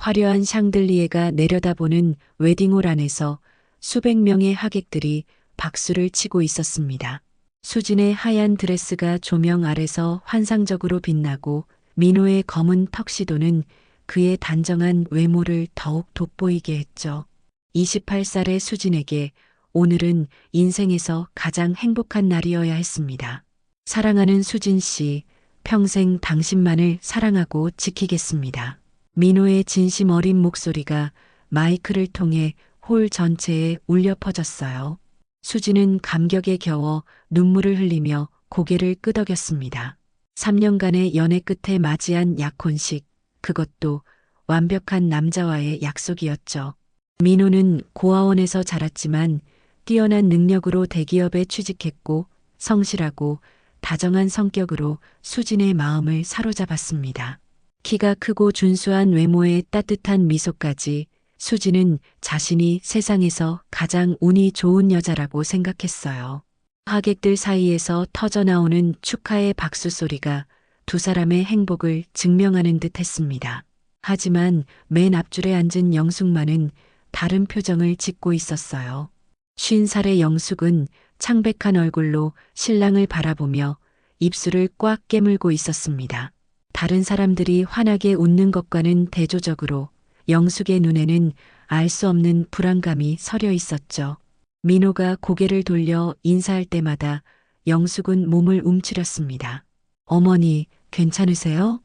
화려한 샹들리에가 내려다보는 웨딩홀 안에서 수백 명의 하객들이 박수를 치고 있었습니다. 수진의 하얀 드레스가 조명 아래서 환상적으로 빛나고 민호의 검은 턱시도는 그의 단정한 외모를 더욱 돋보이게 했죠. 28살의 수진에게 오늘은 인생에서 가장 행복한 날이어야 했습니다. 사랑하는 수진 씨, 평생 당신만을 사랑하고 지키겠습니다. 민호의 진심 어린 목소리가 마이크를 통해 홀 전체에 울려 퍼졌어요. 수진은 감격에 겨워 눈물을 흘리며 고개를 끄덕였습니다. 3년간의 연애 끝에 맞이한 약혼식, 그것도 완벽한 남자와의 약속이었죠. 민호는 고아원에서 자랐지만 뛰어난 능력으로 대기업에 취직했고 성실하고 다정한 성격으로 수진의 마음을 사로잡았습니다. 키가 크고 준수한 외모에 따뜻한 미소까지 수진은 자신이 세상에서 가장 운이 좋은 여자라고 생각했어요. 하객들 사이에서 터져나오는 축하의 박수 소리가 두 사람의 행복을 증명하는 듯 했습니다. 하지만 맨 앞줄에 앉은 영숙만은 다른 표정을 짓고 있었어요. 50살의 영숙은 창백한 얼굴로 신랑을 바라보며 입술을 꽉 깨물고 있었습니다. 다른 사람들이 환하게 웃는 것과는 대조적으로 영숙의 눈에는 알 수 없는 불안감이 서려 있었죠. 민호가 고개를 돌려 인사할 때마다 영숙은 몸을 움츠렸습니다. 어머니, 괜찮으세요?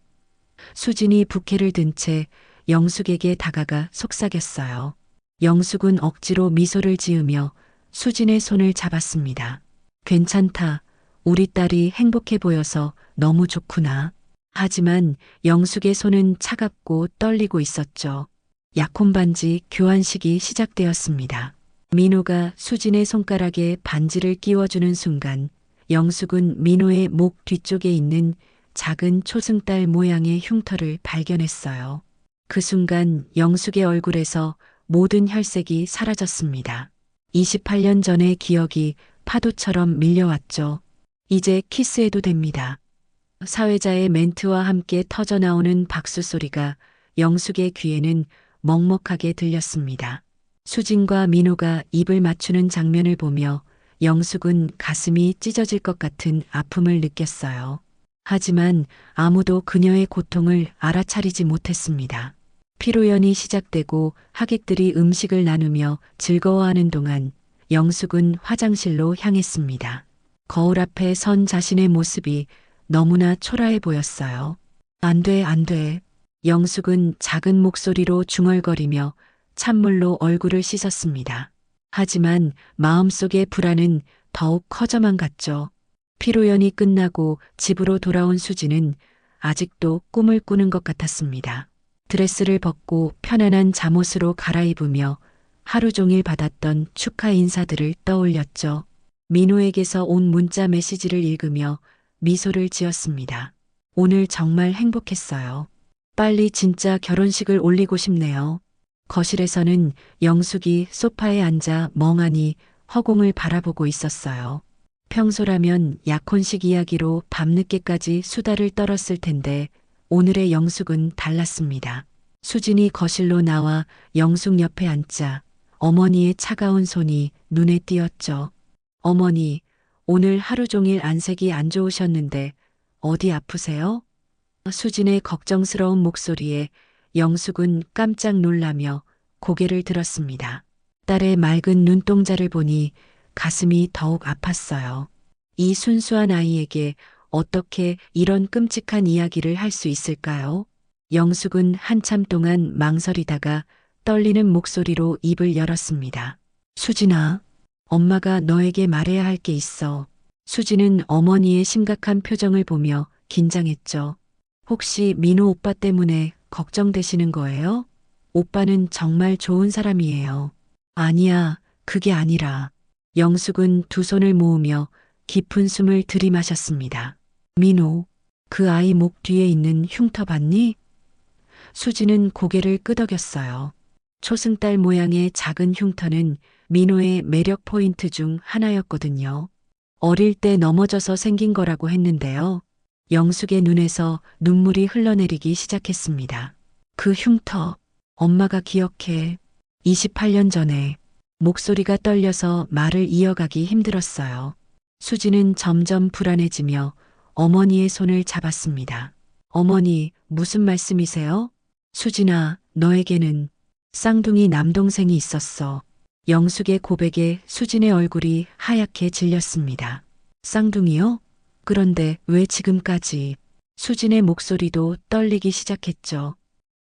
수진이 부케를 든 채 영숙에게 다가가 속삭였어요. 영숙은 억지로 미소를 지으며 수진의 손을 잡았습니다. 괜찮다. 우리 딸이 행복해 보여서 너무 좋구나. 하지만 영숙의 손은 차갑고 떨리고 있었죠. 약혼반지 교환식이 시작되었습니다. 민호가 수진의 손가락에 반지를 끼워주는 순간 영숙은 민호의 목 뒤쪽에 있는 작은 초승달 모양의 흉터를 발견했어요. 그 순간 영숙의 얼굴에서 모든 혈색이 사라졌습니다. 28년 전의 기억이 파도처럼 밀려왔죠. 이제 키스해도 됩니다. 사회자의 멘트와 함께 터져나오는 박수 소리가 영숙의 귀에는 먹먹하게 들렸습니다. 수진과 민호가 입을 맞추는 장면을 보며 영숙은 가슴이 찢어질 것 같은 아픔을 느꼈어요. 하지만 아무도 그녀의 고통을 알아차리지 못했습니다. 피로연이 시작되고 하객들이 음식을 나누며 즐거워하는 동안 영숙은 화장실로 향했습니다. 거울 앞에 선 자신의 모습이 너무나 초라해 보였어요. 안 돼, 안 돼. 영숙은 작은 목소리로 중얼거리며 찬물로 얼굴을 씻었습니다. 하지만 마음속의 불안은 더욱 커져만 갔죠. 피로연이 끝나고 집으로 돌아온 수지는 아직도 꿈을 꾸는 것 같았습니다. 드레스를 벗고 편안한 잠옷으로 갈아입으며 하루 종일 받았던 축하 인사들을 떠올렸죠. 민호에게서 온 문자 메시지를 읽으며 미소를 지었습니다. 오늘 정말 행복했어요. 빨리 진짜 결혼식을 올리고 싶네요. 거실에서는 영숙이 소파에 앉아 멍하니 허공을 바라보고 있었어요. 평소라면 약혼식 이야기로 밤늦게까지 수다를 떨었을 텐데 오늘의 영숙은 달랐습니다. 수진이 거실로 나와 영숙 옆에 앉자 어머니의 차가운 손이 눈에 띄었죠. 어머니, 오늘 하루 종일 안색이 안 좋으셨는데 어디 아프세요? 수진의 걱정스러운 목소리에 영숙은 깜짝 놀라며 고개를 들었습니다. 딸의 맑은 눈동자를 보니 가슴이 더욱 아팠어요. 이 순수한 아이에게 어떻게 이런 끔찍한 이야기를 할 수 있을까요? 영숙은 한참 동안 망설이다가 떨리는 목소리로 입을 열었습니다. 수진아, 엄마가 너에게 말해야 할 게 있어. 수진은 어머니의 심각한 표정을 보며 긴장했죠. 혹시 민호 오빠 때문에 걱정되시는 거예요? 오빠는 정말 좋은 사람이에요. 아니야, 그게 아니라. 영숙은 두 손을 모으며 깊은 숨을 들이마셨습니다. 민호, 그 아이 목 뒤에 있는 흉터 봤니? 수지는 고개를 끄덕였어요. 초승달 모양의 작은 흉터는 민호의 매력 포인트 중 하나였거든요. 어릴 때 넘어져서 생긴 거라고 했는데요. 영숙의 눈에서 눈물이 흘러내리기 시작했습니다. 그 흉터, 엄마가 기억해. 28년 전에 목소리가 떨려서 말을 이어가기 힘들었어요. 수지는 점점 불안해지며 어머니의 손을 잡았습니다. 어머니, 무슨 말씀이세요? 수진아, 너에게는 쌍둥이 남동생이 있었어. 영숙의 고백에 수진의 얼굴이 하얗게 질렸습니다. 쌍둥이요? 그런데 왜 지금까지? 수진의 목소리도 떨리기 시작했죠.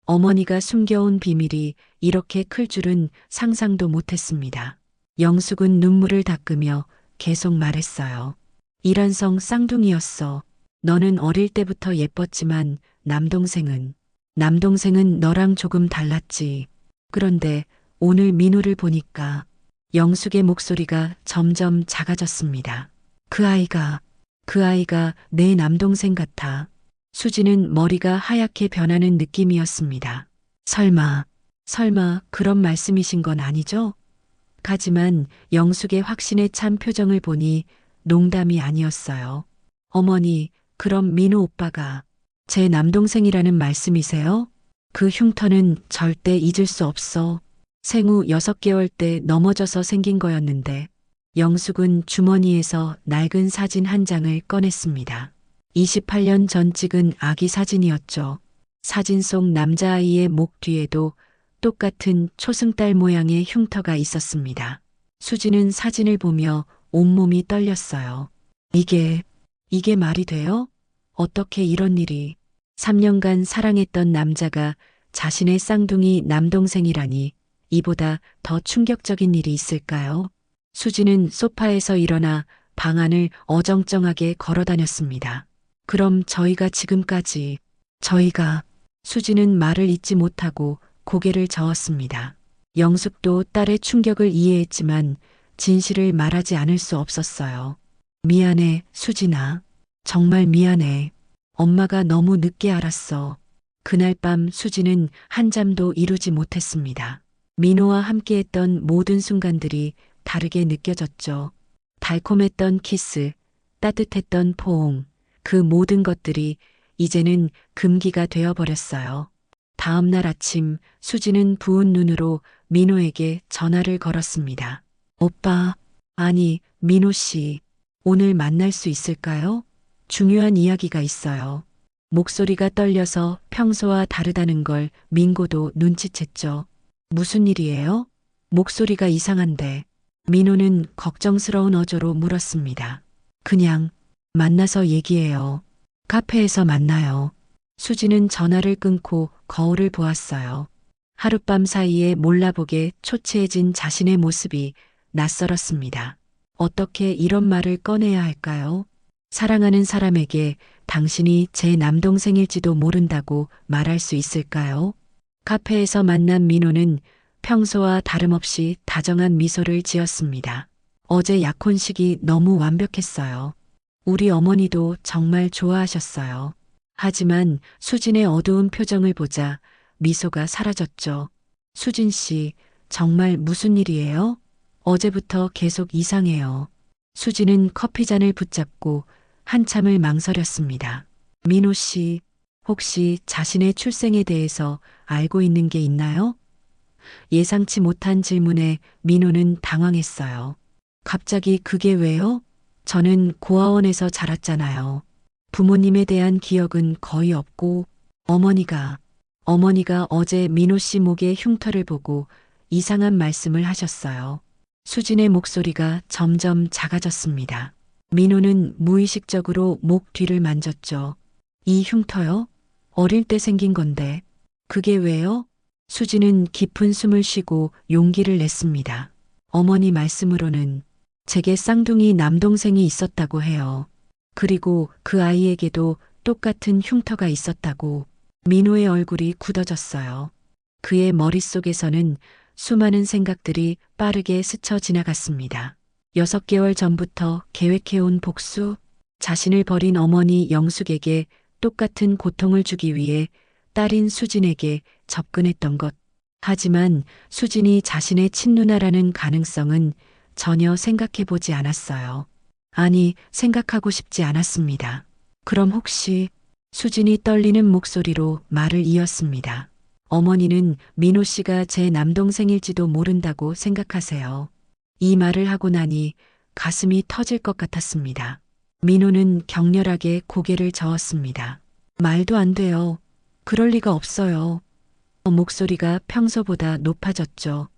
어머니가 숨겨온 비밀이 이렇게 클 줄은 상상도 못했습니다. 영숙은 눈물을 닦으며 계속 말했어요. 이란성 쌍둥이였어. 너는 어릴 때부터 예뻤지만 남동생은 너랑 조금 달랐지. 그런데 오늘 민우를 보니까 영숙의 목소리가 점점 작아졌습니다. 그 아이가 내 남동생 같아. 수지는 머리가 하얗게 변하는 느낌이었습니다. 설마 그런 말씀이신 건 아니죠? 하지만 영숙의 확신에 찬 표정을 보니 농담이 아니었어요. 어머니, 그럼 민우 오빠가 제 남동생이라는 말씀이세요? 그 흉터는 절대 잊을 수 없어. 생후 6개월 때 넘어져서 생긴 거였는데 영숙은 주머니에서 낡은 사진 한 장을 꺼냈습니다. 28년 전 찍은 아기 사진이었죠. 사진 속 남자아이의 목 뒤에도 똑같은 초승달 모양의 흉터가 있었습니다. 수지는 사진을 보며 온몸이 떨렸어요. 이게 말이 돼요? 어떻게 이런 일이? 3년간 사랑했던 남자가 자신의 쌍둥이 남동생이라니 이보다 더 충격적인 일이 있을까요? 수지는 소파에서 일어나 방 안을 어정쩡하게 걸어 다녔습니다. 그럼 수지는 말을 잇지 못하고 고개를 저었습니다. 영숙도 딸의 충격을 이해했지만 진실을 말하지 않을 수 없었어요. 미안해, 수진아. 정말 미안해. 엄마가 너무 늦게 알았어. 그날 밤 수지는 한잠도 이루지 못했습니다. 민호와 함께했던 모든 순간들이 다르게 느껴졌죠. 달콤했던 키스, 따뜻했던 포옹, 그 모든 것들이 이제는 금기가 되어버렸어요. 다음 날 아침 수지는 부은 눈으로 민호에게 전화를 걸었습니다. 오빠, 아니, 민호 씨, 오늘 만날 수 있을까요? 중요한 이야기가 있어요. 목소리가 떨려서 평소와 다르다는 걸 민고도 눈치챘죠. 무슨 일이에요? 목소리가 이상한데. 민호는 걱정스러운 어조로 물었습니다. 그냥 만나서 얘기해요. 카페에서 만나요. 수지는 전화를 끊고 거울을 보았어요. 하룻밤 사이에 몰라보게 초췌해진 자신의 모습이 낯설었습니다. 어떻게 이런 말을 꺼내야 할까요? 사랑하는 사람에게 당신이 제 남동생일지도 모른다고 말할 수 있을까요? 카페에서 만난 민호는 평소와 다름없이 다정한 미소를 지었습니다. 어제 약혼식이 너무 완벽했어요. 우리 어머니도 정말 좋아하셨어요. 하지만 수진의 어두운 표정을 보자 미소가 사라졌죠. 수진 씨, 정말 무슨 일이에요? 어제부터 계속 이상해요. 수진은 커피잔을 붙잡고 한참을 망설였습니다. 민호 씨, 혹시 자신의 출생에 대해서 알고 있는 게 있나요? 예상치 못한 질문에 민호는 당황했어요. 갑자기 그게 왜요? 저는 고아원에서 자랐잖아요. 부모님에 대한 기억은 거의 없고 어머니가 어제 민호 씨 목의 흉터를 보고 이상한 말씀을 하셨어요. 수진의 목소리가 점점 작아졌습니다. 민호는 무의식적으로 목 뒤를 만졌죠. 이 흉터요? 어릴 때 생긴 건데. 그게 왜요? 수진은 깊은 숨을 쉬고 용기를 냈습니다. 어머니 말씀으로는 제게 쌍둥이 남동생이 있었다고 해요. 그리고 그 아이에게도 똑같은 흉터가 있었다고. 민호의 얼굴이 굳어졌어요. 그의 머릿속에서는 수많은 생각들이 빠르게 스쳐 지나갔습니다. 6개월 전부터 계획해온 복수, 자신을 버린 어머니 영숙에게 똑같은 고통을 주기 위해 딸인 수진에게 접근했던 것. 하지만 수진이 자신의 친누나라는 가능성은 전혀 생각해보지 않았어요. 아니, 생각하고 싶지 않았습니다. 그럼 혹시 수진이 떨리는 목소리로 말을 이었습니다. 어머니는 민호 씨가 제 남동생일지도 모른다고 생각하세요. 이 말을 하고 나니 가슴이 터질 것 같았습니다. 민호는 격렬하게 고개를 저었습니다. 말도 안 돼요. 그럴 리가 없어요. 목소리가 평소보다 높아졌죠.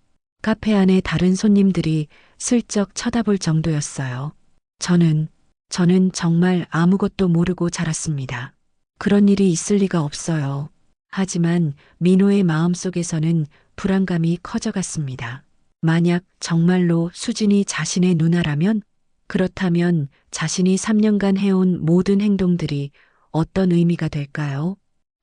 카페 안에 다른 손님들이 슬쩍 쳐다볼 정도였어요. 저는 정말 아무것도 모르고 자랐습니다. 그런 일이 있을 리가 없어요. 하지만 민호의 마음속에서는 불안감이 커져갔습니다. 만약 정말로 수진이 자신의 누나라면, 그렇다면 자신이 3년간 해온 모든 행동들이 어떤 의미가 될까요?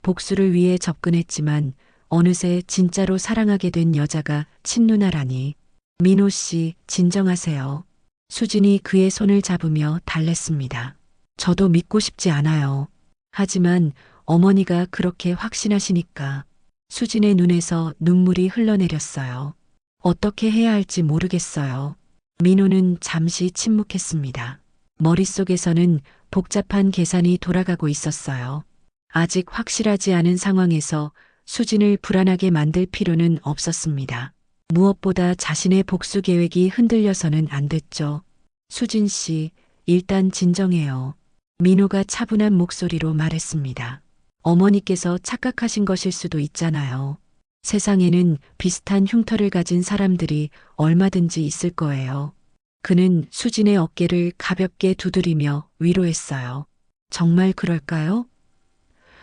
복수를 위해 접근했지만 어느새 진짜로 사랑하게 된 여자가 친누나라니. 민호 씨, 진정하세요. 수진이 그의 손을 잡으며 달랬습니다. 저도 믿고 싶지 않아요. 하지만 어머니가 그렇게 확신하시니까. 수진의 눈에서 눈물이 흘러내렸어요. 어떻게 해야 할지 모르겠어요. 민호는 잠시 침묵했습니다. 머릿속에서는 복잡한 계산이 돌아가고 있었어요. 아직 확실하지 않은 상황에서 수진을 불안하게 만들 필요는 없었습니다. 무엇보다 자신의 복수 계획이 흔들려서는 안 됐죠. 수진 씨, 일단 진정해요. 민호가 차분한 목소리로 말했습니다. 어머니께서 착각하신 것일 수도 있잖아요. 세상에는 비슷한 흉터를 가진 사람들이 얼마든지 있을 거예요. 그는 수진의 어깨를 가볍게 두드리며 위로했어요. 정말 그럴까요?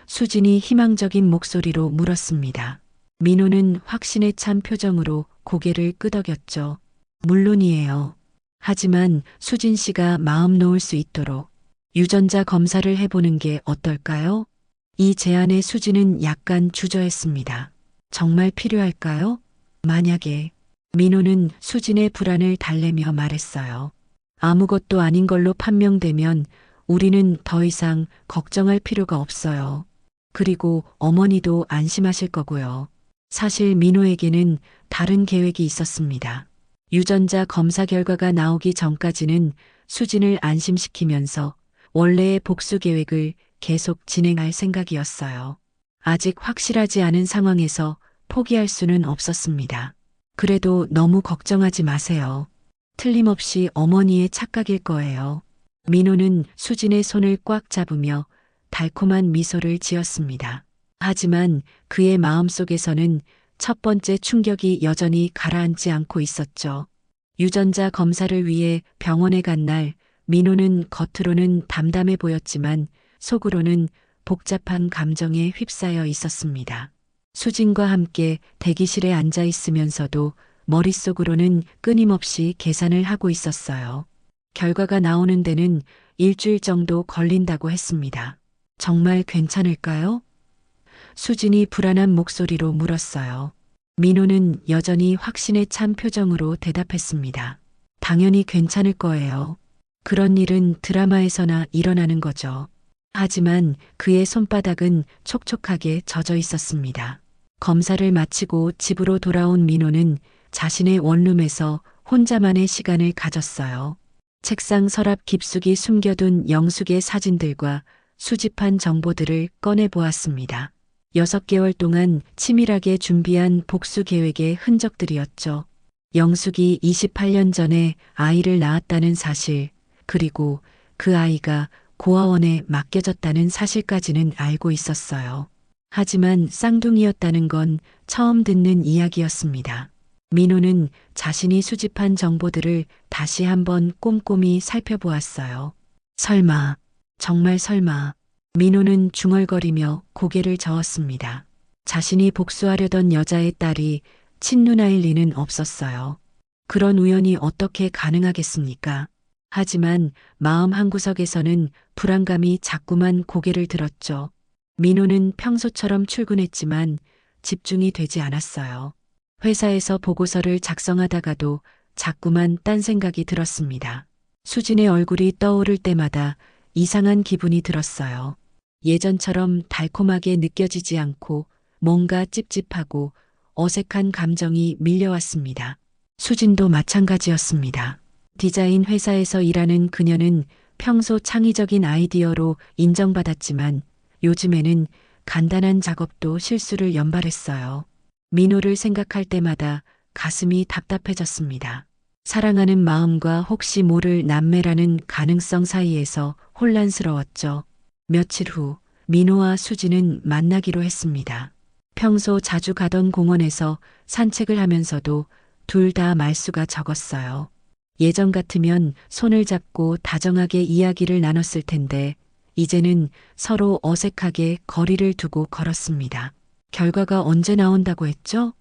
수진이 희망적인 목소리로 물었습니다. 민호는 확신에 찬 표정으로 고개를 끄덕였죠. 물론이에요. 하지만 수진 씨가 마음 놓을 수 있도록 유전자 검사를 해보는 게 어떨까요? 이 제안에 수진은 약간 주저했습니다. 정말 필요할까요? 만약에. 민호는 수진의 불안을 달래며 말했어요. 아무것도 아닌 걸로 판명되면 우리는 더 이상 걱정할 필요가 없어요. 그리고 어머니도 안심하실 거고요. 사실 민호에게는 다른 계획이 있었습니다. 유전자 검사 결과가 나오기 전까지는 수진을 안심시키면서 원래의 복수 계획을 계속 진행할 생각이었어요. 아직 확실하지 않은 상황에서 포기할 수는 없었습니다. 그래도 너무 걱정하지 마세요. 틀림없이 어머니의 착각일 거예요. 민호는 수진의 손을 꽉 잡으며 달콤한 미소를 지었습니다. 하지만 그의 마음속에서는 첫 번째 충격이 여전히 가라앉지 않고 있었죠. 유전자 검사를 위해 병원에 간 날 민호는 겉으로는 담담해 보였지만 속으로는 복잡한 감정에 휩싸여 있었습니다. 수진과 함께 대기실에 앉아 있으면서도 머릿속으로는 끊임없이 계산을 하고 있었어요. 결과가 나오는 데는 일주일 정도 걸린다고 했습니다. 정말 괜찮을까요? 수진이 불안한 목소리로 물었어요. 민호는 여전히 확신에 찬 표정으로 대답했습니다. 당연히 괜찮을 거예요. 그런 일은 드라마에서나 일어나는 거죠. 하지만 그의 손바닥은 촉촉하게 젖어 있었습니다. 검사를 마치고 집으로 돌아온 민호는 자신의 원룸에서 혼자만의 시간을 가졌어요. 책상 서랍 깊숙이 숨겨둔 영숙의 사진들과 수집한 정보들을 꺼내 보았습니다. 6개월 동안 치밀하게 준비한 복수 계획의 흔적들이었죠. 영숙이 28년 전에 아이를 낳았다는 사실, 그리고 그 아이가 고아원에 맡겨졌다는 사실까지는 알고 있었어요. 하지만 쌍둥이였다는 건 처음 듣는 이야기였습니다. 민호는 자신이 수집한 정보들을 다시 한번 꼼꼼히 살펴보았어요. 설마, 정말 설마. 민호는 중얼거리며 고개를 저었습니다. 자신이 복수하려던 여자의 딸이 친누나일 리는 없었어요. 그런 우연이 어떻게 가능하겠습니까? 하지만 마음 한구석에서는 불안감이 자꾸만 고개를 들었죠. 민호는 평소처럼 출근했지만 집중이 되지 않았어요. 회사에서 보고서를 작성하다가도 자꾸만 딴 생각이 들었습니다. 수진의 얼굴이 떠오를 때마다 이상한 기분이 들었어요. 예전처럼 달콤하게 느껴지지 않고 뭔가 찝찝하고 어색한 감정이 밀려왔습니다. 수진도 마찬가지였습니다. 디자인 회사에서 일하는 그녀는 평소 창의적인 아이디어로 인정받았지만 요즘에는 간단한 작업도 실수를 연발했어요. 민호를 생각할 때마다 가슴이 답답해졌습니다. 사랑하는 마음과 혹시 모를 남매라는 가능성 사이에서 혼란스러웠죠. 며칠 후 민호와 수지는 만나기로 했습니다. 평소 자주 가던 공원에서 산책을 하면서도 둘 다 말수가 적었어요. 예전 같으면 손을 잡고 다정하게 이야기를 나눴을 텐데 이제는 서로 어색하게 거리를 두고 걸었습니다. 결과가 언제 나온다고 했죠?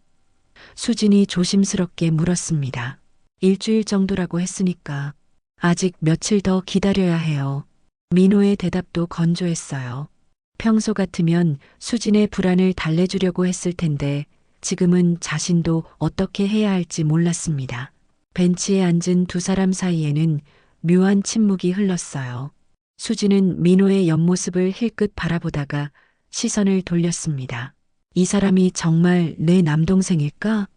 수진이 조심스럽게 물었습니다. 일주일 정도라고 했으니까 아직 며칠 더 기다려야 해요. 민호의 대답도 건조했어요. 평소 같으면 수진의 불안을 달래주려고 했을 텐데 지금은 자신도 어떻게 해야 할지 몰랐습니다. 벤치에 앉은 두 사람 사이에는 묘한 침묵이 흘렀어요. 수진은 민호의 옆모습을 힐끗 바라보다가 시선을 돌렸습니다. 이 사람이 정말 내 남동생일까?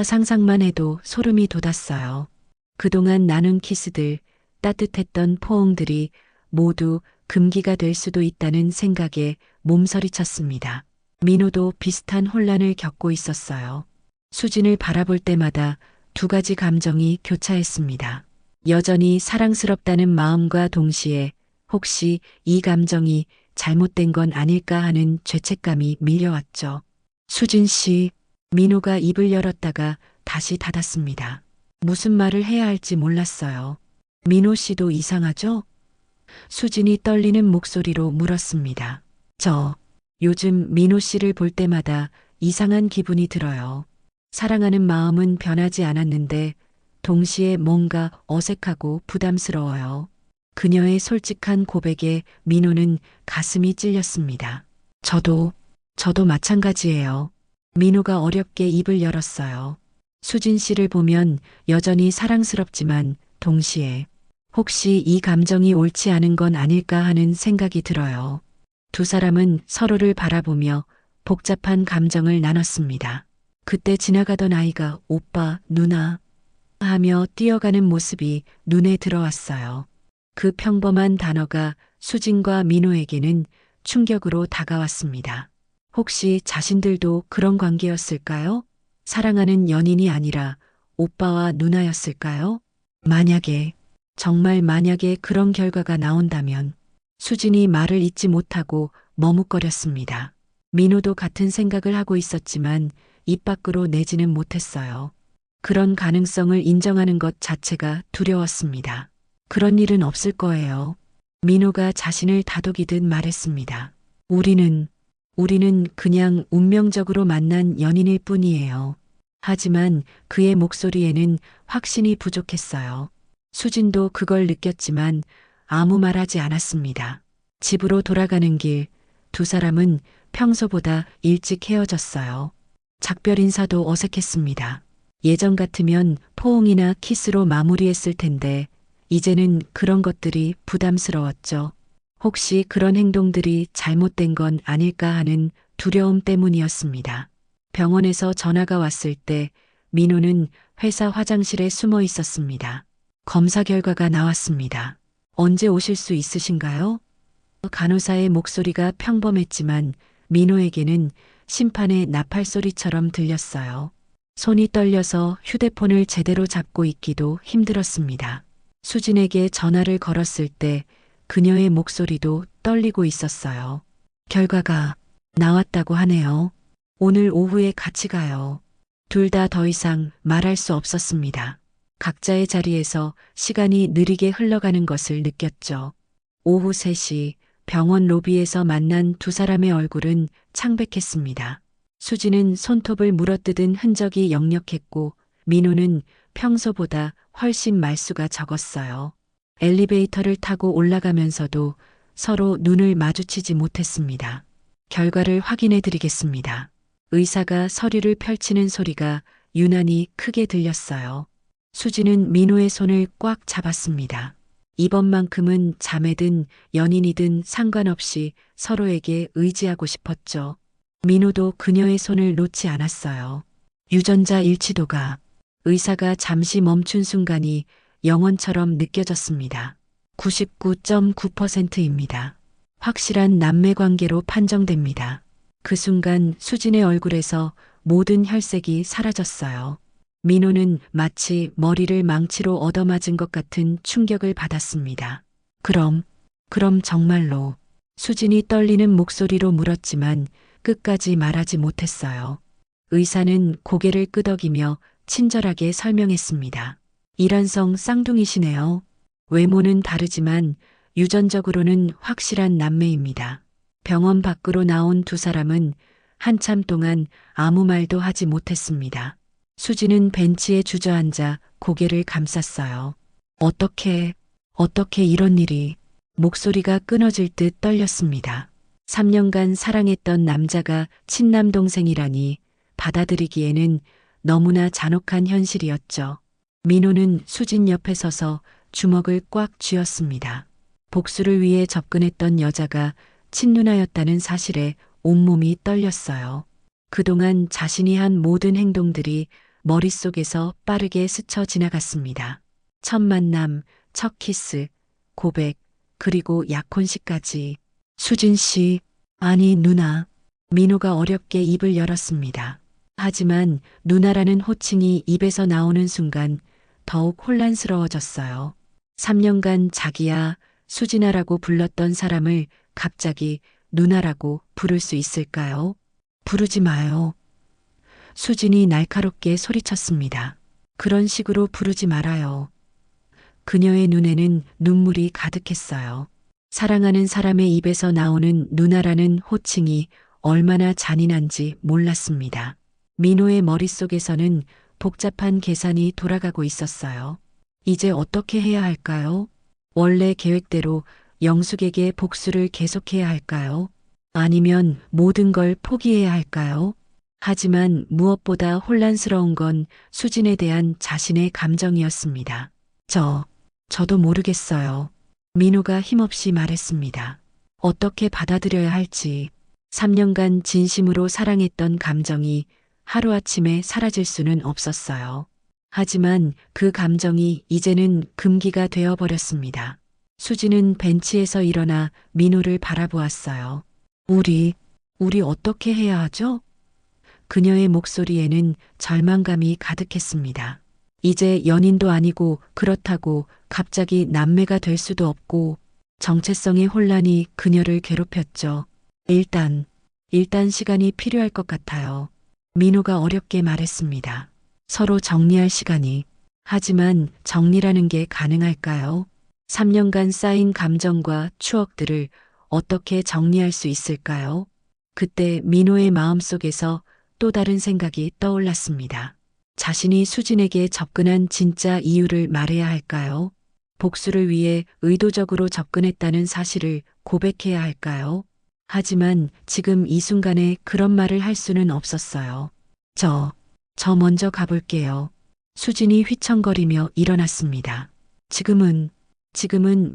상상만 해도 소름이 돋았어요. 그동안 나눈 키스들, 따뜻했던 포옹들이 모두 금기가 될 수도 있다는 생각에 몸서리쳤습니다. 민호도 비슷한 혼란을 겪고 있었어요. 수진을 바라볼 때마다 두 가지 감정이 교차했습니다. 여전히 사랑스럽다는 마음과 동시에 혹시 이 감정이 잘못된 건 아닐까 하는 죄책감이 밀려왔죠. 수진 씨, 민호가 입을 열었다가 다시 닫았습니다. 무슨 말을 해야 할지 몰랐어요. 민호 씨도 이상하죠? 수진이 떨리는 목소리로 물었습니다. 요즘 민호 씨를 볼 때마다 이상한 기분이 들어요. 사랑하는 마음은 변하지 않았는데 동시에 뭔가 어색하고 부담스러워요. 그녀의 솔직한 고백에 민호는 가슴이 찔렸습니다. 저도 마찬가지예요. 민호가 어렵게 입을 열었어요. 수진 씨를 보면 여전히 사랑스럽지만 동시에 혹시 이 감정이 옳지 않은 건 아닐까 하는 생각이 들어요. 두 사람은 서로를 바라보며 복잡한 감정을 나눴습니다. 그때 지나가던 아이가 오빠, 누나 하며 뛰어가는 모습이 눈에 들어왔어요. 그 평범한 단어가 수진과 민호에게는 충격으로 다가왔습니다. 혹시 자신들도 그런 관계였을까요? 사랑하는 연인이 아니라 오빠와 누나였을까요? 정말 만약에 그런 결과가 나온다면 수진이 말을 잇지 못하고 머뭇거렸습니다. 민호도 같은 생각을 하고 있었지만 입 밖으로 내지는 못했어요. 그런 가능성을 인정하는 것 자체가 두려웠습니다. 그런 일은 없을 거예요. 민호가 자신을 다독이듯 말했습니다. 우리는 그냥 운명적으로 만난 연인일 뿐이에요. 하지만 그의 목소리에는 확신이 부족했어요. 수진도 그걸 느꼈지만 아무 말하지 않았습니다. 집으로 돌아가는 길, 두 사람은 평소보다 일찍 헤어졌어요. 작별 인사도 어색했습니다. 예전 같으면 포옹이나 키스로 마무리했을 텐데 이제는 그런 것들이 부담스러웠죠. 혹시 그런 행동들이 잘못된 건 아닐까 하는 두려움 때문이었습니다. 병원에서 전화가 왔을 때 민호는 회사 화장실에 숨어 있었습니다. 검사 결과가 나왔습니다. 언제 오실 수 있으신가요? 간호사의 목소리가 평범했지만 민호에게는 심판의 나팔 소리처럼 들렸어요. 손이 떨려서 휴대폰을 제대로 잡고 있기도 힘들었습니다. 수진에게 전화를 걸었을 때 그녀의 목소리도 떨리고 있었어요. 결과가 나왔다고 하네요. 오늘 오후에 같이 가요. 둘 다 더 이상 말할 수 없었습니다. 각자의 자리에서 시간이 느리게 흘러가는 것을 느꼈죠. 오후 3시 병원 로비에서 만난 두 사람의 얼굴은 창백했습니다. 수지는 손톱을 물어뜯은 흔적이 역력했고 민호는 평소보다 훨씬 말수가 적었어요. 엘리베이터를 타고 올라가면서도 서로 눈을 마주치지 못했습니다. 결과를 확인해 드리겠습니다. 의사가 서류를 펼치는 소리가 유난히 크게 들렸어요. 수지는 민호의 손을 꽉 잡았습니다. 이번만큼은 자매든 연인이든 상관없이 서로에게 의지하고 싶었죠. 민호도 그녀의 손을 놓지 않았어요. 유전자 일치도가 의사가 잠시 멈춘 순간이 영원처럼 느껴졌습니다. 99.9%입니다. 확실한 남매 관계로 판정됩니다. 그 순간 수진의 얼굴에서 모든 혈색이 사라졌어요. 민호는 마치 머리를 망치로 얻어맞은 것 같은 충격을 받았습니다. 그럼 정말로. 수진이 떨리는 목소리로 물었지만 끝까지 말하지 못했어요. 의사는 고개를 끄덕이며 친절하게 설명했습니다. 이란성 쌍둥이시네요. 외모는 다르지만 유전적으로는 확실한 남매입니다. 병원 밖으로 나온 두 사람은 한참 동안 아무 말도 하지 못했습니다. 수지는 벤치에 주저앉아 고개를 감쌌어요. 어떻게 이런 일이. 목소리가 끊어질 듯 떨렸습니다. 3년간 사랑했던 남자가 친남동생이라니 받아들이기에는 너무나 잔혹한 현실이었죠. 민호는 수진 옆에 서서 주먹을 꽉 쥐었습니다. 복수를 위해 접근했던 여자가 친누나였다는 사실에 온몸이 떨렸어요. 그동안 자신이 한 모든 행동들이 머릿속에서 빠르게 스쳐 지나갔습니다. 첫 만남, 첫 키스, 고백, 그리고 약혼식까지. 수진 씨, 아니 누나. 민호가 어렵게 입을 열었습니다. 하지만 누나라는 호칭이 입에서 나오는 순간 더욱 혼란스러워졌어요. 3년간 자기야, 수진아라고 불렀던 사람을 갑자기 누나라고 부를 수 있을까요? 부르지 마요. 수진이 날카롭게 소리쳤습니다. 그런 식으로 부르지 말아요. 그녀의 눈에는 눈물이 가득했어요. 사랑하는 사람의 입에서 나오는 누나라는 호칭이 얼마나 잔인한지 몰랐습니다. 민호의 머릿속에서는 복잡한 계산이 돌아가고 있었어요. 이제 어떻게 해야 할까요? 원래 계획대로 영숙에게 복수를 계속해야 할까요? 아니면 모든 걸 포기해야 할까요? 하지만 무엇보다 혼란스러운 건 수진에 대한 자신의 감정이었습니다. 저도 모르겠어요. 민호가 힘없이 말했습니다. 어떻게 받아들여야 할지. 3년간 진심으로 사랑했던 감정이 하루아침에 사라질 수는 없었어요. 하지만 그 감정이 이제는 금기가 되어버렸습니다. 수지는 벤치에서 일어나 민호를 바라보았어요. 우리 어떻게 해야 하죠? 그녀의 목소리에는 절망감이 가득했습니다. 이제 연인도 아니고 그렇다고 갑자기 남매가 될 수도 없고 정체성의 혼란이 그녀를 괴롭혔죠. 일단 시간이 필요할 것 같아요. 민호가 어렵게 말했습니다. 서로 정리할 시간이. 하지만 정리라는 게 가능할까요? 3년간 쌓인 감정과 추억들을 어떻게 정리할 수 있을까요? 그때 민호의 마음속에서 또 다른 생각이 떠올랐습니다. 자신이 수진에게 접근한 진짜 이유를 말해야 할까요? 복수를 위해 의도적으로 접근했다는 사실을 고백해야 할까요? 하지만 지금 이 순간에 그런 말을 할 수는 없었어요. 저 먼저 가볼게요. 수진이 휘청거리며 일어났습니다. 지금은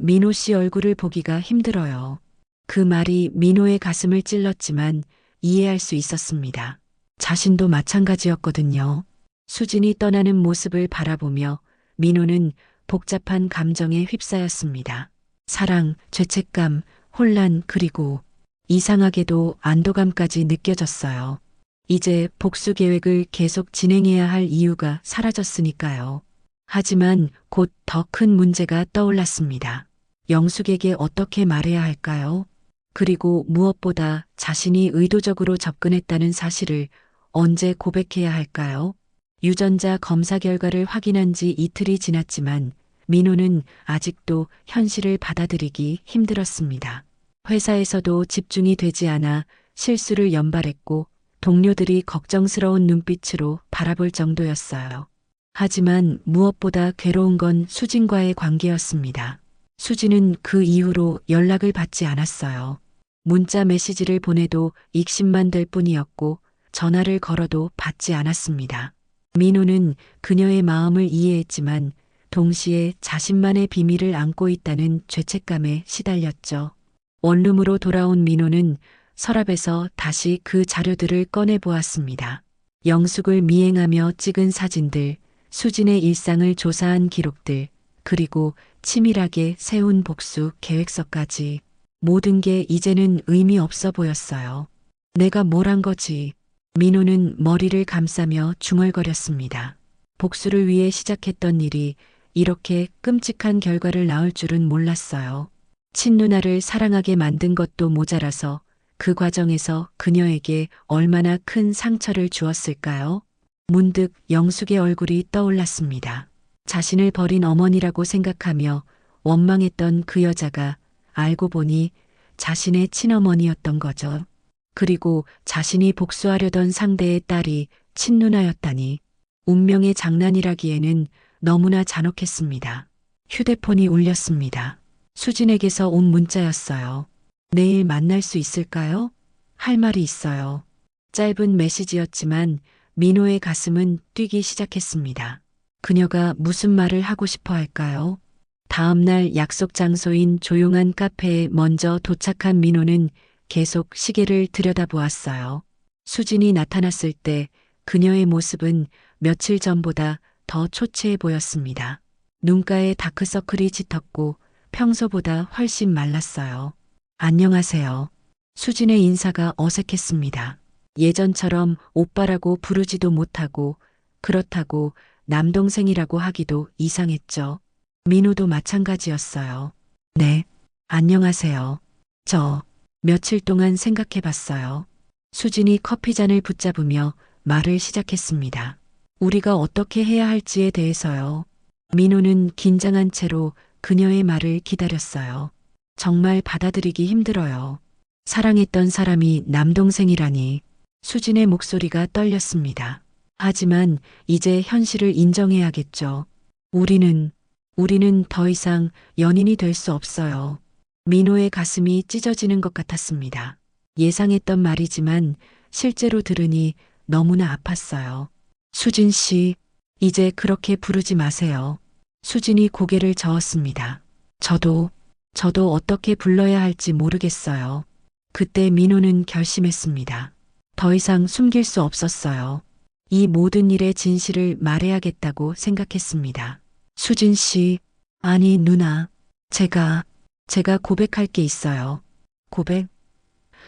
민호 씨 얼굴을 보기가 힘들어요. 그 말이 민호의 가슴을 찔렀지만 이해할 수 있었습니다. 자신도 마찬가지였거든요. 수진이 떠나는 모습을 바라보며 민호는 복잡한 감정에 휩싸였습니다. 사랑, 죄책감, 혼란, 그리고 이상하게도 안도감까지 느껴졌어요. 이제 복수 계획을 계속 진행해야 할 이유가 사라졌으니까요. 하지만 곧 더 큰 문제가 떠올랐습니다. 영숙에게 어떻게 말해야 할까요? 그리고 무엇보다 자신이 의도적으로 접근했다는 사실을 언제 고백해야 할까요? 유전자 검사 결과를 확인한 지 이틀이 지났지만 민호는 아직도 현실을 받아들이기 힘들었습니다. 회사에서도 집중이 되지 않아 실수를 연발했고 동료들이 걱정스러운 눈빛으로 바라볼 정도였어요. 하지만 무엇보다 괴로운 건 수진과의 관계였습니다. 수진은 그 이후로 연락을 받지 않았어요. 문자 메시지를 보내도 익십만 될 뿐이었고 전화를 걸어도 받지 않았습니다. 민호는 그녀의 마음을 이해했지만 동시에 자신만의 비밀을 안고 있다는 죄책감에 시달렸죠. 원룸으로 돌아온 민호는 서랍에서 다시 그 자료들을 꺼내 보았습니다. 영숙을 미행하며 찍은 사진들, 수진의 일상을 조사한 기록들, 그리고 치밀하게 세운 복수 계획서까지 모든 게 이제는 의미 없어 보였어요. 내가 뭘 한 거지? 민호는 머리를 감싸며 중얼거렸습니다. 복수를 위해 시작했던 일이 이렇게 끔찍한 결과를 낳을 줄은 몰랐어요. 친누나를 사랑하게 만든 것도 모자라서 그 과정에서 그녀에게 얼마나 큰 상처를 주었을까요? 문득 영숙의 얼굴이 떠올랐습니다. 자신을 버린 어머니라고 생각하며 원망했던 그 여자가 알고 보니 자신의 친어머니였던 거죠. 그리고 자신이 복수하려던 상대의 딸이 친누나였다니 운명의 장난이라기에는 너무나 잔혹했습니다. 휴대폰이 울렸습니다. 수진에게서 온 문자였어요. 내일 만날 수 있을까요? 할 말이 있어요. 짧은 메시지였지만 민호의 가슴은 뛰기 시작했습니다. 그녀가 무슨 말을 하고 싶어 할까요? 다음 날 약속 장소인 조용한 카페에 먼저 도착한 민호는 계속 시계를 들여다보았어요. 수진이 나타났을 때 그녀의 모습은 며칠 전보다 더 초췌해 보였습니다. 눈가에 다크서클이 짙었고 평소보다 훨씬 말랐어요. 안녕하세요. 수진의 인사가 어색했습니다. 예전처럼 오빠라고 부르지도 못하고 그렇다고 남동생이라고 하기도 이상했죠. 민호도 마찬가지였어요. 네, 안녕하세요. 저 며칠 동안 생각해 봤어요. 수진이 커피잔을 붙잡으며 말을 시작했습니다. 우리가 어떻게 해야 할지에 대해서요. 민호는 긴장한 채로 그녀의 말을 기다렸어요. 정말 받아들이기 힘들어요. 사랑했던 사람이 남동생이라니. 수진의 목소리가 떨렸습니다. 하지만 이제 현실을 인정해야겠죠. 우리는 더 이상 연인이 될 수 없어요. 민호의 가슴이 찢어지는 것 같았습니다. 예상했던 말이지만 실제로 들으니 너무나 아팠어요. 수진 씨, 이제 그렇게 부르지 마세요. 수진이 고개를 저었습니다. 저도 어떻게 불러야 할지 모르겠어요. 그때 민호는 결심했습니다. 더 이상 숨길 수 없었어요. 이 모든 일의 진실을 말해야겠다고 생각했습니다. 수진 씨, 아니 누나, 제가 고백할 게 있어요. 고백?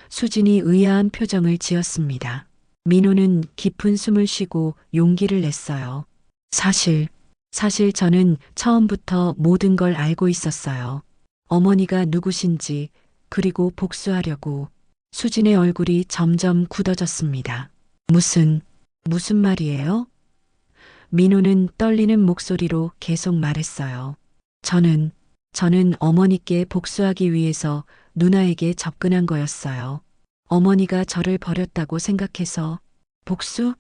수진이 의아한 표정을 지었습니다. 민호는 깊은 숨을 쉬고 용기를 냈어요. 사실 저는 처음부터 모든 걸 알고 있었어요. 어머니가 누구신지, 그리고 복수하려고. 수진의 얼굴이 점점 굳어졌습니다. 무슨 말이에요? 민호는 떨리는 목소리로 계속 말했어요. 저는 어머니께 복수하기 위해서 누나에게 접근한 거였어요. 어머니가 저를 버렸다고 생각해서. 복수?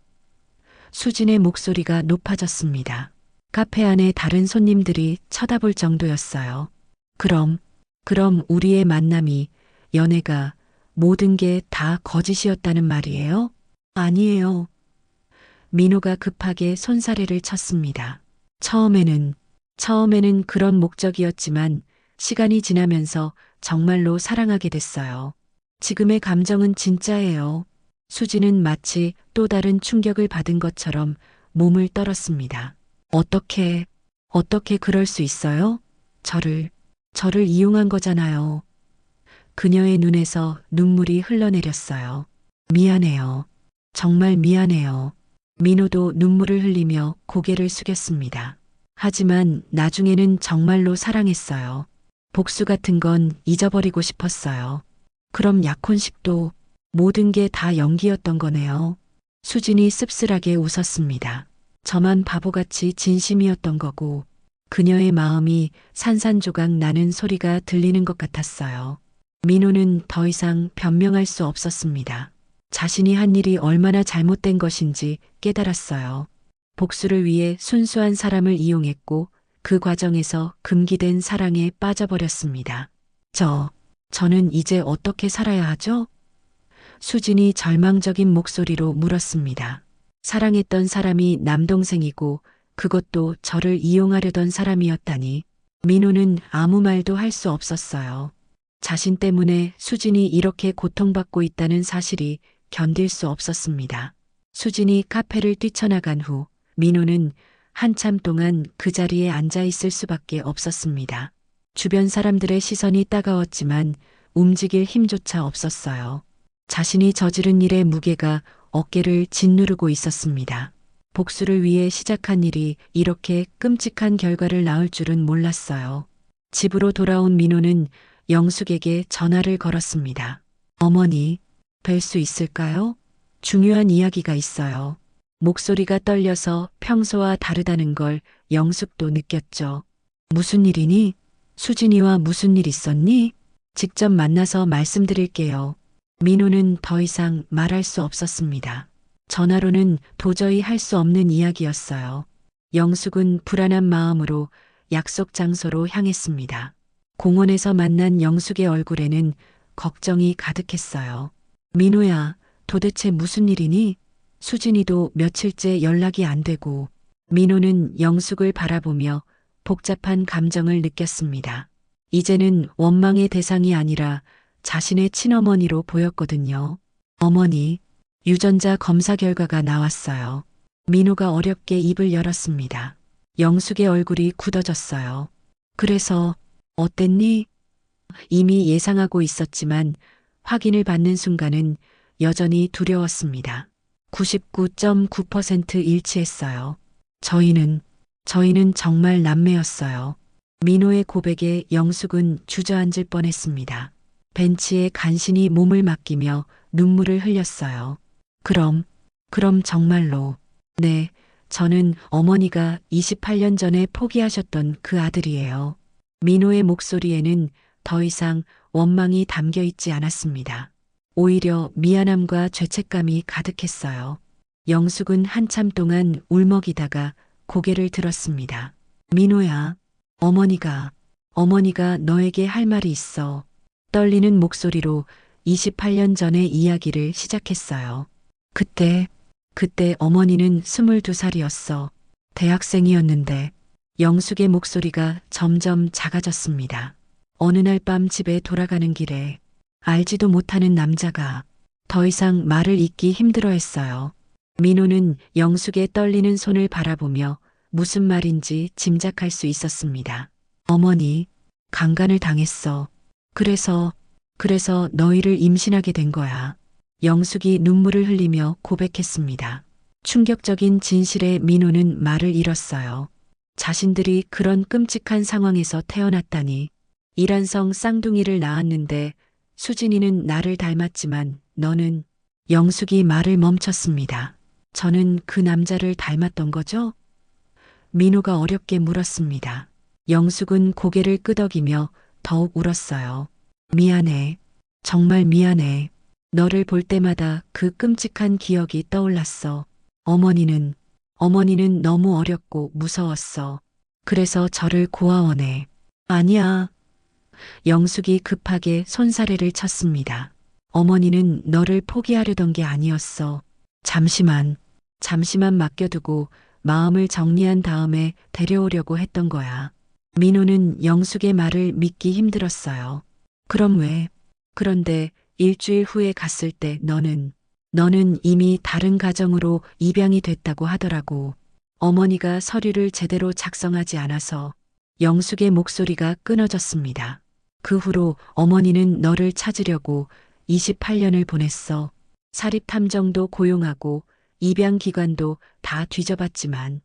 수진의 목소리가 높아졌습니다. 카페 안에 다른 손님들이 쳐다볼 정도였어요. 그럼 우리의 만남이, 연애가, 모든 게 다 거짓이었다는 말이에요? 아니에요. 민호가 급하게 손사래를 쳤습니다. 처음에는 그런 목적이었지만 시간이 지나면서 정말로 사랑하게 됐어요. 지금의 감정은 진짜예요. 수지는 마치 또 다른 충격을 받은 것처럼 몸을 떨었습니다. 어떻게 그럴 수 있어요? 저를 이용한 거잖아요. 그녀의 눈에서 눈물이 흘러내렸어요. 미안해요. 정말 미안해요. 민호도 눈물을 흘리며 고개를 숙였습니다. 하지만 나중에는 정말로 사랑했어요. 복수 같은 건 잊어버리고 싶었어요. 그럼 약혼식도 모든 게 다 연기였던 거네요. 수진이 씁쓸하게 웃었습니다. 저만 바보같이 진심이었던 거고, 그녀의 마음이 산산조각 나는 소리가 들리는 것 같았어요. 민호는 더 이상 변명할 수 없었습니다. 자신이 한 일이 얼마나 잘못된 것인지 깨달았어요. 복수를 위해 순수한 사람을 이용했고 그 과정에서 금기된 사랑에 빠져버렸습니다. 저는 이제 어떻게 살아야 하죠? 수진이 절망적인 목소리로 물었습니다. 사랑했던 사람이 남동생이고 그것도 저를 이용하려던 사람이었다니. 민호는 아무 말도 할 수 없었어요. 자신 때문에 수진이 이렇게 고통받고 있다는 사실이 견딜 수 없었습니다. 수진이 카페를 뛰쳐나간 후 민호는 한참 동안 그 자리에 앉아 있을 수밖에 없었습니다. 주변 사람들의 시선이 따가웠지만 움직일 힘조차 없었어요. 자신이 저지른 일의 무게가 어깨를 짓누르고 있었습니다. 복수를 위해 시작한 일이 이렇게 끔찍한 결과를 낳을 줄은 몰랐어요. 집으로 돌아온 민호는 영숙에게 전화를 걸었습니다. 어머니, 뵐 수 있을까요? 중요한 이야기가 있어요. 목소리가 떨려서 평소와 다르다는 걸 영숙도 느꼈죠. 무슨 일이니? 수진이와 무슨 일 있었니? 직접 만나서 말씀드릴게요. 민호는 더 이상 말할 수 없었습니다. 전화로는 도저히 할 수 없는 이야기였어요. 영숙은 불안한 마음으로 약속 장소로 향했습니다. 공원에서 만난 영숙의 얼굴에는 걱정이 가득했어요. 민호야, 도대체 무슨 일이니? 수진이도 며칠째 연락이 안 되고. 민호는 영숙을 바라보며 복잡한 감정을 느꼈습니다. 이제는 원망의 대상이 아니라 자신의 친어머니로 보였거든요. 어머니, 유전자 검사 결과가 나왔어요. 민호가 어렵게 입을 열었습니다. 영숙의 얼굴이 굳어졌어요. 그래서 어땠니? 이미 예상하고 있었지만 확인을 받는 순간은 여전히 두려웠습니다. 99.9% 일치했어요. 저희는 정말 남매였어요. 민호의 고백에 영숙은 주저앉을 뻔했습니다. 벤치에 간신히 몸을 맡기며 눈물을 흘렸어요. 그럼 정말로. 네, 저는 어머니가 28년 전에 포기하셨던 그 아들이에요. 민호의 목소리에는 더 이상 원망이 담겨 있지 않았습니다. 오히려 미안함과 죄책감이 가득했어요. 영숙은 한참 동안 울먹이다가 고개를 들었습니다. 민호야, 어머니가 너에게 할 말이 있어. 떨리는 목소리로 28년 전의 이야기를 시작했어요. 그때 어머니는 22살이었어. 대학생이었는데 영숙의 목소리가 점점 작아졌습니다. 어느 날 밤 집에 돌아가는 길에 알지도 못하는 남자가 더 이상 말을 잇기 힘들어했어요. 민호는 영숙의 떨리는 손을 바라보며 무슨 말인지 짐작할 수 있었습니다. 어머니, 강간을 당했어. 그래서 너희를 임신하게 된 거야. 영숙이 눈물을 흘리며 고백했습니다. 충격적인 진실에 민호는 말을 잃었어요. 자신들이 그런 끔찍한 상황에서 태어났다니. 이란성 쌍둥이를 낳았는데 수진이는 나를 닮았지만 너는. 영숙이 말을 멈췄습니다. 저는 그 남자를 닮았던 거죠? 민호가 어렵게 물었습니다. 영숙은 고개를 끄덕이며 더욱 울었어요. 미안해. 정말 미안해. 너를 볼 때마다 그 끔찍한 기억이 떠올랐어. 어머니는 너무 어렸고 무서웠어. 그래서 저를 고아원에. 아니야. 영숙이 급하게 손사래를 쳤습니다. 어머니는 너를 포기하려던 게 아니었어. 잠시만 맡겨두고 마음을 정리한 다음에 데려오려고 했던 거야. 민호는 영숙의 말을 믿기 힘들었어요. 그럼 왜? 그런데 일주일 후에 갔을 때 너는 이미 다른 가정으로 입양이 됐다고 하더라고. 어머니가 서류를 제대로 작성하지 않아서. 영숙의 목소리가 끊어졌습니다. 그 후로 어머니는 너를 찾으려고 28년을 보냈어. 사립탐정도 고용하고 입양기관도 다 뒤져봤지만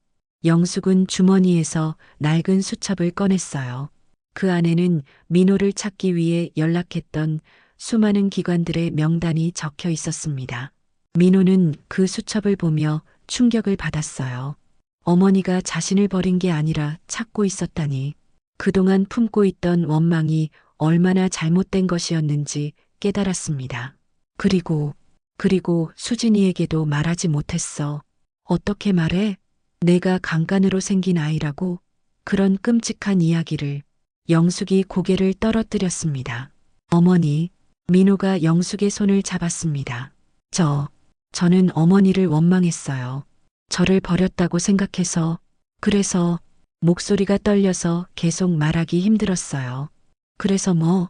영숙은 주머니에서 낡은 수첩을 꺼냈어요. 그 안에는 민호를 찾기 위해 연락했던 수많은 기관들의 명단이 적혀 있었습니다. 민호는 그 수첩을 보며 충격을 받았어요. 어머니가 자신을 버린 게 아니라 찾고 있었다니. 그동안 품고 있던 원망이 얼마나 잘못된 것이었는지 깨달았습니다. 그리고 수진이에게도 말하지 못했어. 어떻게 말해? 내가 강간으로 생긴 아이라고? 그런 끔찍한 이야기를. 영숙이 고개를 떨어뜨렸습니다. 어머니, 민호가 영숙의 손을 잡았습니다. 저는 어머니를 원망했어요. 저를 버렸다고 생각해서. 그래서. 목소리가 떨려서 계속 말하기 힘들었어요. 그래서 뭐?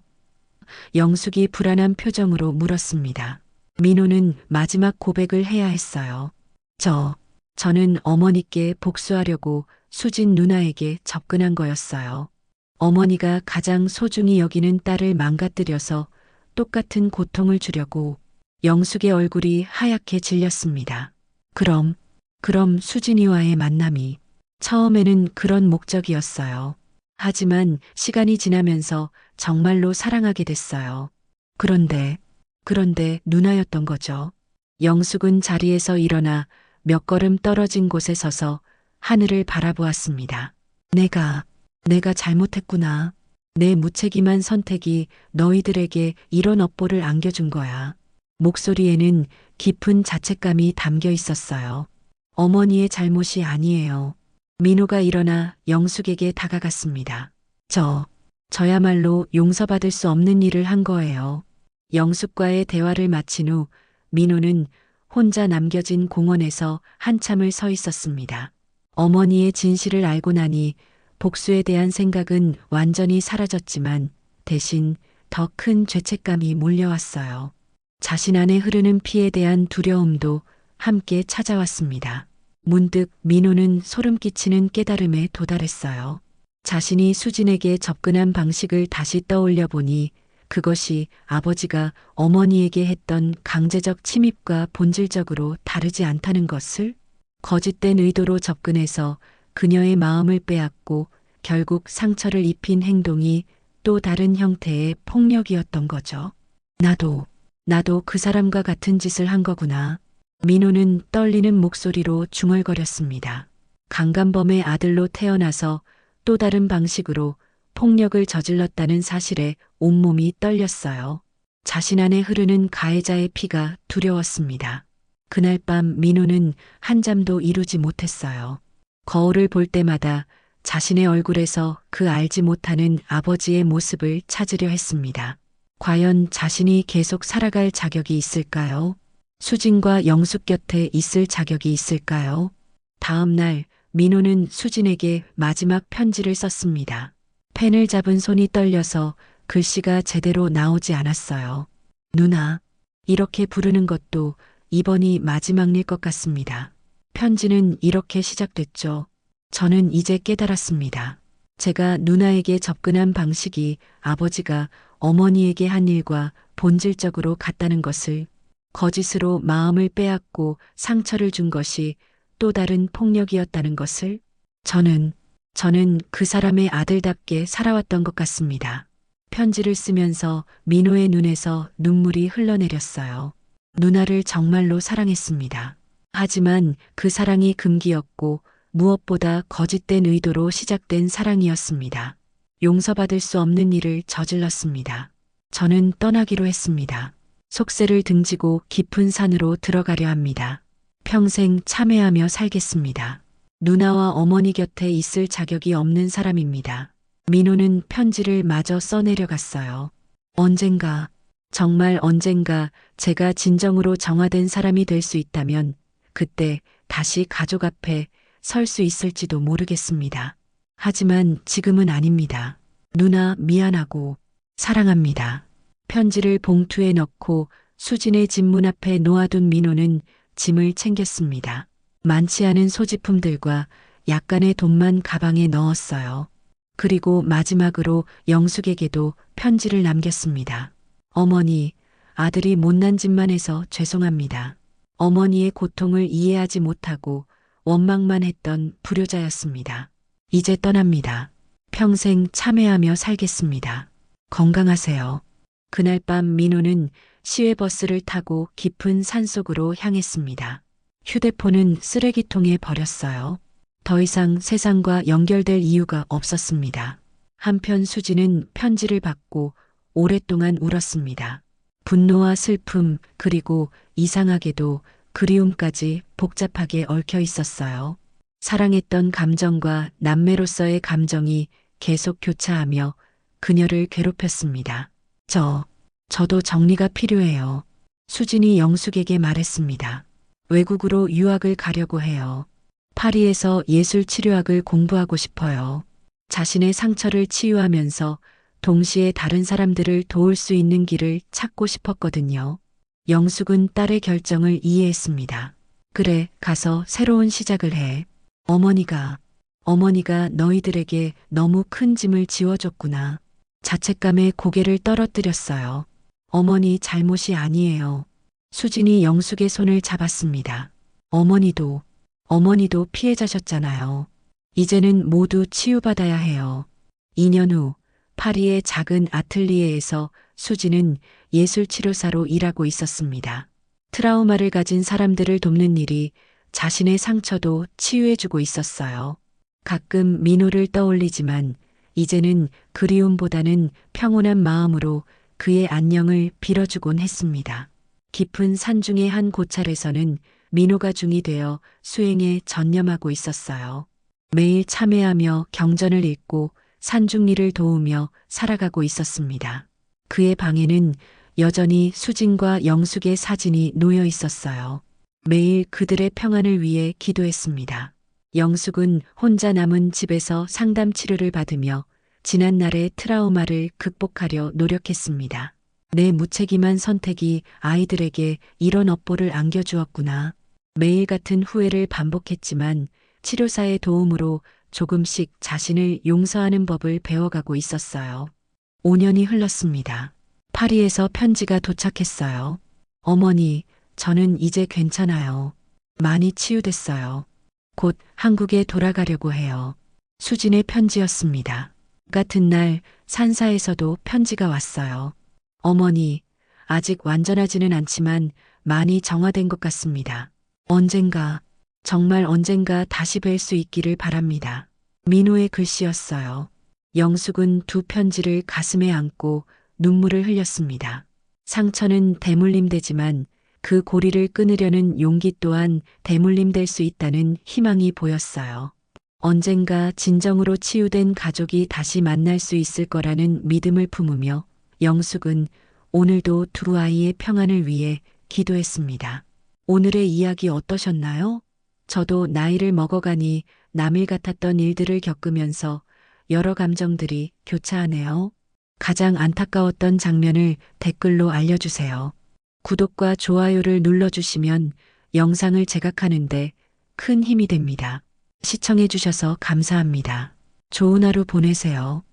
영숙이 불안한 표정으로 물었습니다. 민호는 마지막 고백을 해야 했어요. 저는 어머니께 복수하려고 수진 누나에게 접근한 거였어요. 어머니가 가장 소중히 여기는 딸을 망가뜨려서 똑같은 고통을 주려고. 영숙의 얼굴이 하얗게 질렸습니다. 그럼 수진이와의 만남이 처음에는 그런 목적이었어요. 하지만 시간이 지나면서 정말로 사랑하게 됐어요. 그런데 누나였던 거죠. 영숙은 자리에서 일어나 몇 걸음 떨어진 곳에 서서 하늘을 바라보았습니다. 내가 잘못했구나. 내 무책임한 선택이 너희들에게 이런 업보를 안겨준 거야. 목소리에는 깊은 자책감이 담겨 있었어요. 어머니의 잘못이 아니에요. 민호가 일어나 영숙에게 다가갔습니다. 저야말로 용서받을 수 없는 일을 한 거예요. 영숙과의 대화를 마친 후 민호는 혼자 남겨진 공원에서 한참을 서 있었습니다. 어머니의 진실을 알고 나니 복수에 대한 생각은 완전히 사라졌지만 대신 더 큰 죄책감이 몰려왔어요. 자신 안에 흐르는 피에 대한 두려움도 함께 찾아왔습니다. 문득 민호는 소름 끼치는 깨달음에 도달했어요. 자신이 수진에게 접근한 방식을 다시 떠올려 보니 그것이 아버지가 어머니에게 했던 강제적 침입과 본질적으로 다르지 않다는 것을, 거짓된 의도로 접근해서 그녀의 마음을 빼앗고 결국 상처를 입힌 행동이 또 다른 형태의 폭력이었던 거죠. 나도 그 사람과 같은 짓을 한 거구나. 민호는 떨리는 목소리로 중얼거렸습니다. 강간범의 아들로 태어나서 또 다른 방식으로 폭력을 저질렀다는 사실에 온몸이 떨렸어요. 자신 안에 흐르는 가해자의 피가 두려웠습니다. 그날 밤 민호는 한잠도 이루지 못했어요. 거울을 볼 때마다 자신의 얼굴에서 그 알지 못하는 아버지의 모습을 찾으려 했습니다. 과연 자신이 계속 살아갈 자격이 있을까요? 수진과 영숙 곁에 있을 자격이 있을까요? 다음 날 민호는 수진에게 마지막 편지를 썼습니다. 펜을 잡은 손이 떨려서 글씨가 제대로 나오지 않았어요. 누나, 이렇게 부르는 것도 이번이 마지막일 것 같습니다. 편지는 이렇게 시작됐죠. 저는 이제 깨달았습니다. 제가 누나에게 접근한 방식이 아버지가 어머니에게 한 일과 본질적으로 같다는 것을, 거짓으로 마음을 빼앗고 상처를 준 것이 또 다른 폭력이었다는 것을, 저는 그 사람의 아들답게 살아왔던 것 같습니다. 편지를 쓰면서 민호의 눈에서 눈물이 흘러내렸어요. 누나를 정말로 사랑했습니다. 하지만 그 사랑이 금기였고 무엇보다 거짓된 의도로 시작된 사랑이었습니다. 용서받을 수 없는 일을 저질렀습니다. 저는 떠나기로 했습니다. 속세를 등지고 깊은 산으로 들어가려 합니다. 평생 참회하며 살겠습니다. 누나와 어머니 곁에 있을 자격이 없는 사람입니다. 민호는 편지를 마저 써내려갔어요. 정말 언젠가 제가 진정으로 정화된 사람이 될 수 있다면 그때 다시 가족 앞에 설 수 있을지도 모르겠습니다. 하지만 지금은 아닙니다. 누나 미안하고 사랑합니다. 편지를 봉투에 넣고 수진의 집 문 앞에 놓아둔 민호는 짐을 챙겼습니다. 많지 않은 소지품들과 약간의 돈만 가방에 넣었어요. 그리고 마지막으로 영숙에게도 편지를 남겼습니다. 어머니, 아들이 못난 짓만 해서 죄송합니다. 어머니의 고통을 이해하지 못하고 원망만 했던 불효자였습니다. 이제 떠납니다. 평생 참회하며 살겠습니다. 건강하세요. 그날 밤 민호는 시외버스를 타고 깊은 산속으로 향했습니다. 휴대폰은 쓰레기통에 버렸어요. 더 이상 세상과 연결될 이유가 없었습니다. 한편 수지는 편지를 받고 오랫동안 울었습니다. 분노와 슬픔, 그리고 이상하게도 그리움까지 복잡하게 얽혀 있었어요. 사랑했던 감정과 남매로서의 감정이 계속 교차하며 그녀를 괴롭혔습니다. 저도 정리가 필요해요. 수진이 영숙에게 말했습니다. 외국으로 유학을 가려고 해요. 파리에서 예술치료학을 공부하고 싶어요. 자신의 상처를 치유하면서 동시에 다른 사람들을 도울 수 있는 길을 찾고 싶었거든요. 영숙은 딸의 결정을 이해했습니다. 그래, 가서 새로운 시작을 해. 어머니가 너희들에게 너무 큰 짐을 지워줬구나. 자책감에 고개를 떨어뜨렸어요. 어머니 잘못이 아니에요. 수진이 영숙의 손을 잡았습니다. 어머니도 피해자셨잖아요. 이제는 모두 치유받아야 해요. 2년 후 파리의 작은 아틀리에에서 수진은 예술치료사로 일하고 있었습니다. 트라우마를 가진 사람들을 돕는 일이 자신의 상처도 치유해주고 있었어요. 가끔 민호를 떠올리지만 이제는 그리움보다는 평온한 마음으로 그의 안녕을 빌어주곤 했습니다. 깊은 산중의 한 고찰에서는 민호가 중이 되어 수행에 전념하고 있었어요. 매일 참회하며 경전을 읽고 산중일을 도우며 살아가고 있었습니다. 그의 방에는 여전히 수진과 영숙의 사진이 놓여 있었어요. 매일 그들의 평안을 위해 기도했습니다. 영숙은 혼자 남은 집에서 상담 치료를 받으며 지난날의 트라우마를 극복하려 노력했습니다. 내 무책임한 선택이 아이들에게 이런 업보를 안겨주었구나. 매일 같은 후회를 반복했지만 치료사의 도움으로 조금씩 자신을 용서하는 법을 배워가고 있었어요. 5년이 흘렀습니다. 파리에서 편지가 도착했어요. 어머니, 저는 이제 괜찮아요. 많이 치유됐어요. 곧 한국에 돌아가려고 해요. 수진의 편지였습니다. 같은 날 산사에서도 편지가 왔어요. 어머니, 아직 완전하지는 않지만 많이 정화된 것 같습니다. 정말 언젠가 다시 뵐 수 있기를 바랍니다. 민호의 글씨였어요. 영숙은 두 편지를 가슴에 안고 눈물을 흘렸습니다. 상처는 대물림되지만 그 고리를 끊으려는 용기 또한 대물림될 수 있다는 희망이 보였어요. 언젠가 진정으로 치유된 가족이 다시 만날 수 있을 거라는 믿음을 품으며 영숙은 오늘도 두 아이의 평안을 위해 기도했습니다. 오늘의 이야기 어떠셨나요? 저도 나이를 먹어가니 남일 같았던 일들을 겪으면서 여러 감정들이 교차하네요. 가장 안타까웠던 장면을 댓글로 알려주세요. 구독과 좋아요를 눌러주시면 영상을 제작하는데 큰 힘이 됩니다. 시청해주셔서 감사합니다. 좋은 하루 보내세요.